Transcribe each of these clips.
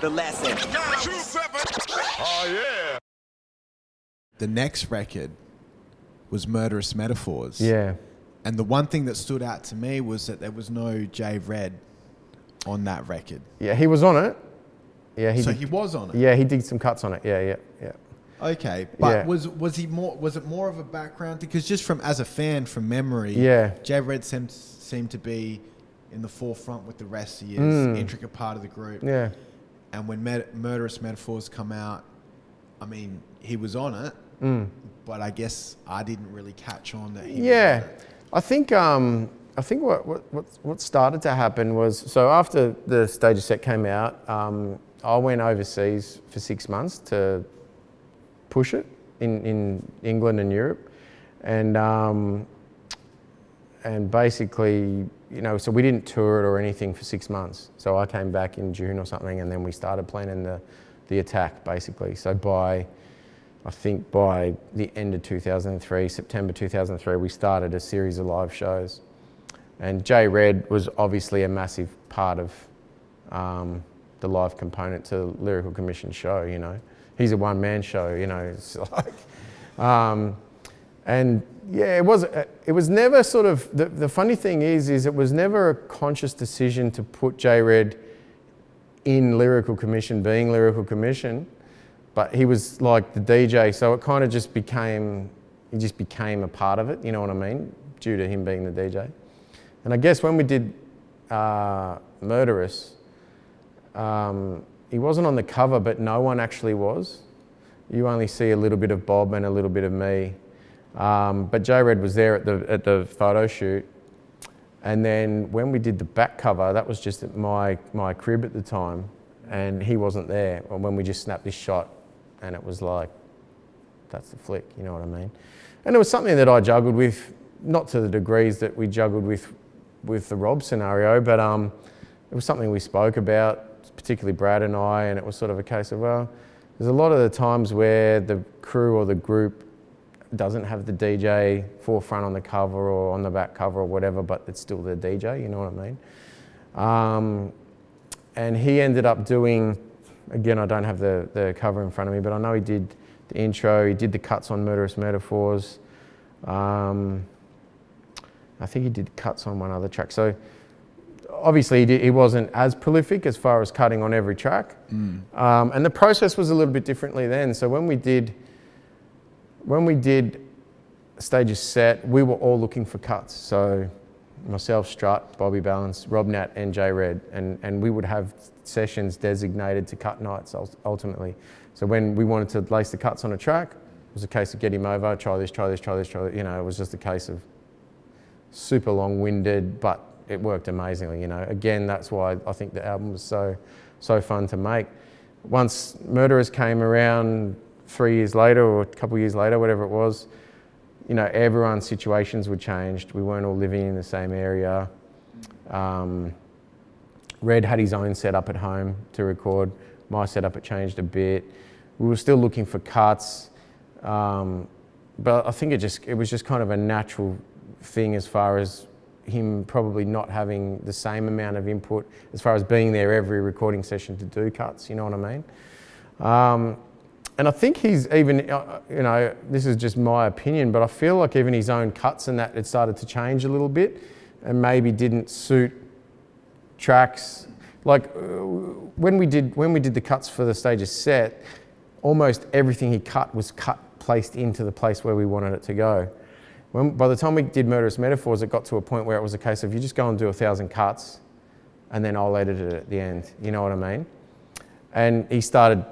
The lesson. Oh, yeah. The next record was Murderous Metaphors. Yeah. And the one thing that stood out to me was that there was no J Red on that record. Yeah, he was on it. Yeah, he was on it. Yeah, he did some cuts on it. Yeah. Okay, but Yeah. was it more of a background? Because just from as a fan from memory, Yeah. J Red seemed to be in the forefront with the rest of his intricate part of the group. Yeah. And when Murderous Metaphors come out, I mean, he was on it, but I guess I didn't really catch on that he was on it. I think what started to happen was, so after the Stages set came out, I went overseas for 6 months to push it in England and Europe, and basically, so we didn't tour it or anything for 6 months. So I came back in June or something, and then we started planning the attack basically. So I think by the end of 2003, September 2003, we started a series of live shows. And J Red was obviously a massive part of the live component to the Lyrical Commission show, He's a one-man show, it's like... and yeah, it was never sort of... The funny thing is it was never a conscious decision to put J Red in Lyrical Commission, being Lyrical Commission. But he was like the DJ, so it kind of just became a part of it, you know what I mean? Due to him being the DJ. And I guess when we did Murderous, he wasn't on the cover, but no one actually was. You only see a little bit of Bob and a little bit of me. But J Red was there at the photo shoot. And then when we did the back cover, that was just at my crib at the time, and he wasn't there. When we just snapped this shot, and it was like, that's the flick, you know what I mean? And it was something that I juggled with, not to the degrees that we juggled with the Rob scenario, but it was something we spoke about, particularly Brad and I, and it was sort of a case of, well, there's a lot of the times where the crew or the group doesn't have the DJ forefront on the cover or on the back cover or whatever, but it's still the DJ, you know what I mean? And he ended up doing, again, I don't have the cover in front of me, but I know he did the intro, he did the cuts on Murderous Metaphors. I think he did cuts on one other track. So obviously he wasn't as prolific as far as cutting on every track. And the process was a little bit differently then. So when we did Stages set, we were all looking for cuts. So myself, Strut, Bobby Balance, Rob Nat, and J Red, and we would have sessions designated to cut nights ultimately. So when we wanted to lace the cuts on a track, it was a case of get him over, try this. It was just a case of super long-winded, but it worked amazingly. Again, that's why I think the album was so fun to make. Once Murderers came around 3 years later or a couple of years later, whatever it was, everyone's situations were changed. We weren't all living in the same area. Red had his own setup at home to record. My setup had changed a bit. We were still looking for cuts, but I think it was just kind of a natural thing as far as him probably not having the same amount of input as far as being there every recording session to do cuts, you know what I mean? And I think he's even, this is just my opinion, but I feel like even his own cuts and that, it started to change a little bit and maybe didn't suit tracks. Like when we did the cuts for the Stages set, almost everything he cut was placed into the place where we wanted it to go. By the time we did Murderous Metaphors, it got to a point where it was a case of you just go and do 1,000 cuts and then I'll edit it at the end, you know what I mean? And he started,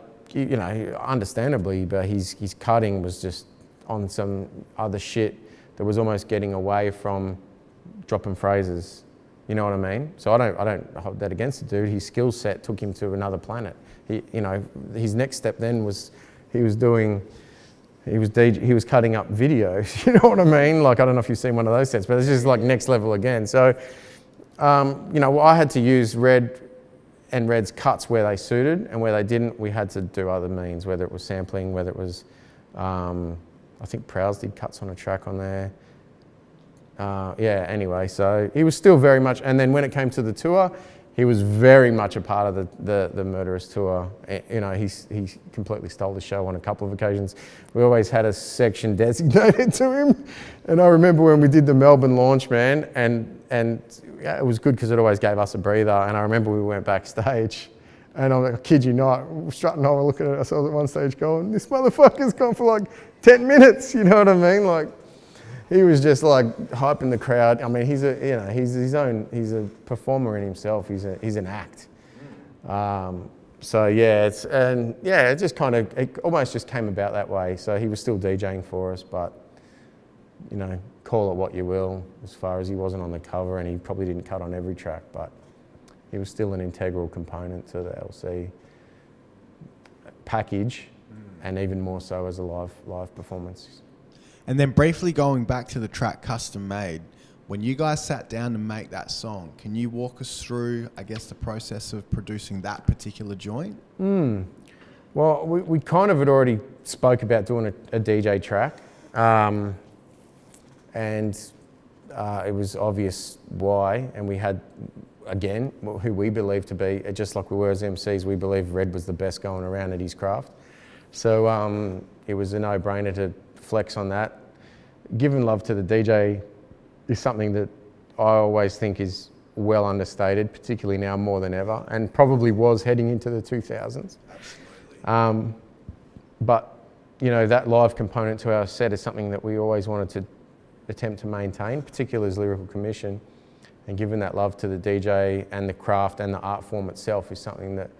understandably, but his cutting was just on some other shit that was almost getting away from dropping phrases. You know what I mean? So I don't hold that against the dude. His skill set took him to another planet. His next step then was he was cutting up videos. You know what I mean? Like, I don't know if you've seen one of those sets, but it's just like next level again. So, I had to use Red's cuts where they suited, and where they didn't, we had to do other means, whether it was sampling, whether it was, I think Prowse did cuts on a track on there. Anyway, so he was still very much, and then when it came to the tour, he was very much a part of the Murderous tour. You know, he completely stole the show on a couple of occasions. We always had a section designated to him. And I remember when we did the Melbourne launch, man, and yeah, it was good because it always gave us a breather. And I remember we went backstage, and I'm like, I kid you not, Strut and I were looking at ourselves at one stage going, this motherfucker's gone for like 10 minutes, you know what I mean? Like, he was just like hyping the crowd. I mean, he's a performer in himself. He's an act. So yeah, it just kind of, it almost just came about that way. So he was still DJing for us, but you know, call it what you will, as far as he wasn't on the cover and he probably didn't cut on every track, but he was still an integral component to the LC package, and even more so as a live performance. And then briefly going back to the track Custom Made, when you guys sat down to make that song, can you walk us through, I guess, the process of producing that particular joint? Well, we kind of had already spoke about doing a DJ track, and it was obvious why, and we had, again, who we believe to be, just like we were as MCs, we believe Red was the best going around at his craft. So it was a no-brainer to flex on that. Giving love to the DJ is something that I always think is well understated, particularly now more than ever, and probably was heading into the 2000s. Absolutely. But you know, that live component to our set is something that we always wanted to attempt to maintain, particularly as Lyrical Commission. And giving that love to the DJ and the craft and the art form itself is something that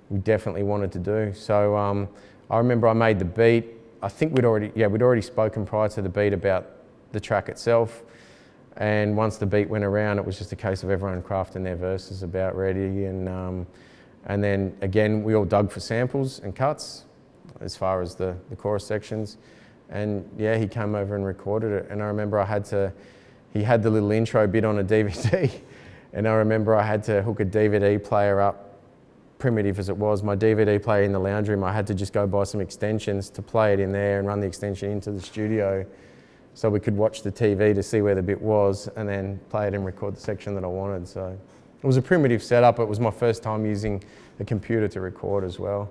we definitely wanted to do. So I remember I made the beat. I think we'd already spoken prior to the beat about the track itself. And once the beat went around, it was just a case of everyone crafting their verses about ready. And then again, we all dug for samples and cuts as far as the chorus sections. And yeah, he came over and recorded it. And I remember he had the little intro bit on a DVD. And I remember I had to hook a DVD player up, primitive as it was, my DVD player in the lounge room. I had to just go buy some extensions to play it in there and run the extension into the studio so we could watch the TV to see where the bit was and then play it and record the section that I wanted. So it was a primitive setup. It was my first time using a computer to record as well.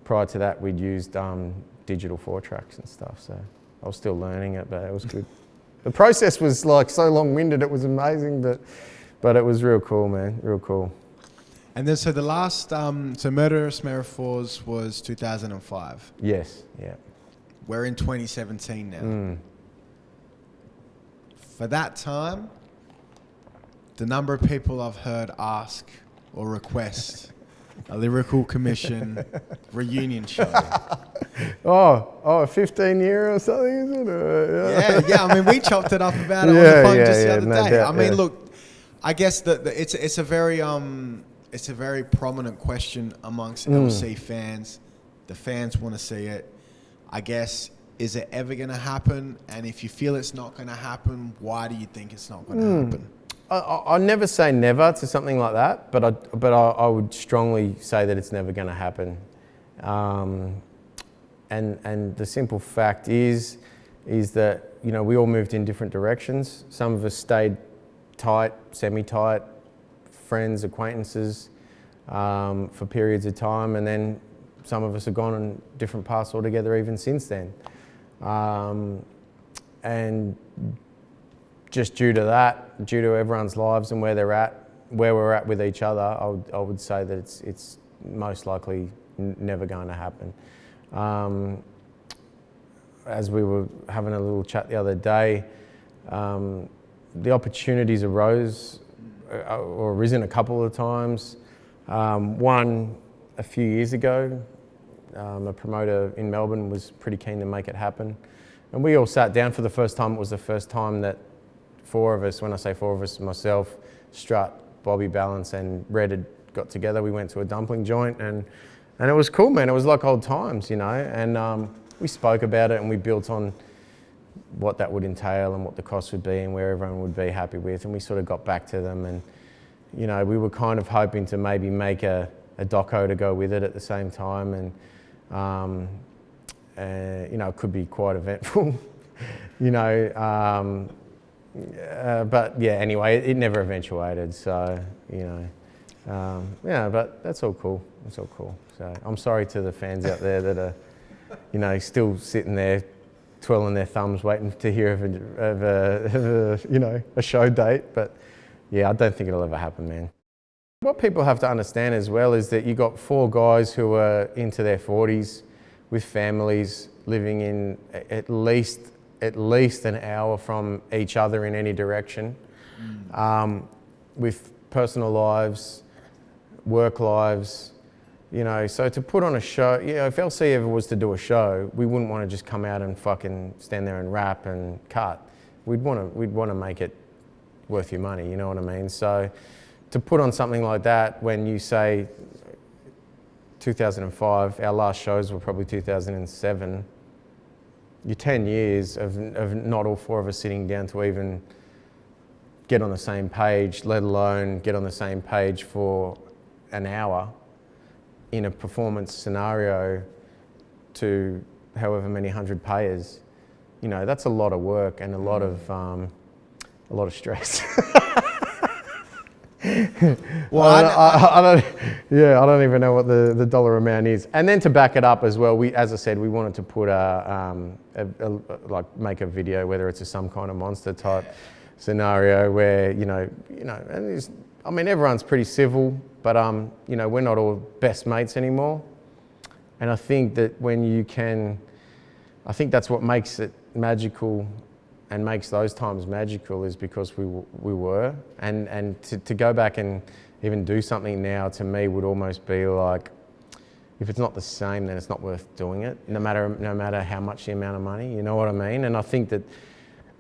Prior to that, we'd used digital 4-tracks and stuff, so I was still learning it, but it was good. The process was like so long-winded, it was amazing, but it was real cool, man, real cool. And then so the last, so Murderous Metaphors was 2005. Yes, yeah. We're in 2017 now. For that time, the number of people I've heard ask or request a Lyrical Commission reunion show. a 15-year or something, is it? Yeah. I mean, we chopped it up about it on the phone just the other day. I mean, look, I guess that it's a very prominent question amongst LC fans. The fans want to see it. I guess, is it ever going to happen? And if you feel it's not going to happen, why do you think it's not going to happen? I never say never to something like that, but I would strongly say that it's never going to happen. And the simple fact is that, you know, we all moved in different directions. Some of us stayed tight, semi-tight, friends, acquaintances for periods of time, and then some of us have gone on different paths altogether even since then. And just due to that, due to everyone's lives and where we're at with each other, I would say that it's most likely never going to happen. As we were having a little chat the other day, the opportunities arose or arisen a couple of times. One, a few years ago, a promoter in Melbourne was pretty keen to make it happen. And we all sat down for the first time. It was the first time that four of us, when I say four of us, myself, Strut, Bobby Balance and Red had got together. We went to a dumpling joint and it was cool, man. It was like old times, you know, and we spoke about it and we built on what that would entail and what the cost would be and where everyone would be happy with. And we sort of got back to them and, you know, we were kind of hoping to maybe make a doco to go with it at the same time. And, you know, it could be quite eventful, you know. But yeah, anyway, it never eventuated. So, you know. Yeah, but that's all cool. It's all cool. So I'm sorry to the fans out there that are, you know, still sitting there twirling their thumbs waiting to hear of a you know, a show date. But yeah, I don't think it'll ever happen, man. What people have to understand as well is that you got 4 guys who are into their 40s with families living in at least an hour from each other in any direction, with personal lives, work lives, you know. So to put on a show, you know, if LC ever was to do a show, we wouldn't want to just come out and fucking stand there and rap and cut. We'd want to make it worth your money, you know what I mean? So to put on something like that when you say 2005, our last shows were probably 2007, you're 10 years of not all 4 of us sitting down to even get on the same page, let alone get on the same page for an hour in a performance scenario to however many 100 payers. You know, that's a lot of work and a lot of stress. Well, I don't even know what the dollar amount is. And then to back it up as well, as I said, we wanted to put make a video, whether it's some kind of monster type scenario where, you know, and I mean, everyone's pretty civil, but you know, we're not all best mates anymore. And I think that I think that's what makes it magical and makes those times magical, is because we were. And to go back and even do something now, to me, would almost be like, if it's not the same, then it's not worth doing it, no matter how much the amount of money, you know what I mean? And I think that,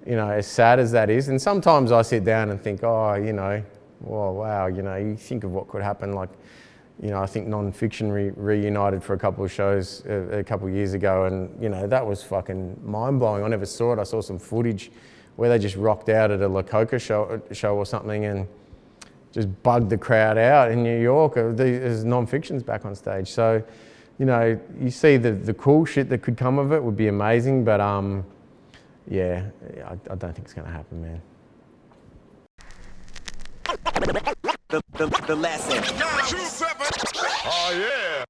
you know, as sad as that is, and sometimes I sit down and think, oh, you know, well, wow, you know, you think of what could happen. Like, you know, I think Non-Fiction reunited for a couple of shows a couple of years ago, and, you know, that was fucking mind-blowing. I never saw it. I saw some footage where they just rocked out at a La Coca show or something and just bugged the crowd out in New York as Non-Fiction's back on stage. So, you know, you see the cool shit that could come of it would be amazing, but yeah, I don't think it's going to happen, man. The lesson. 927. Oh yeah.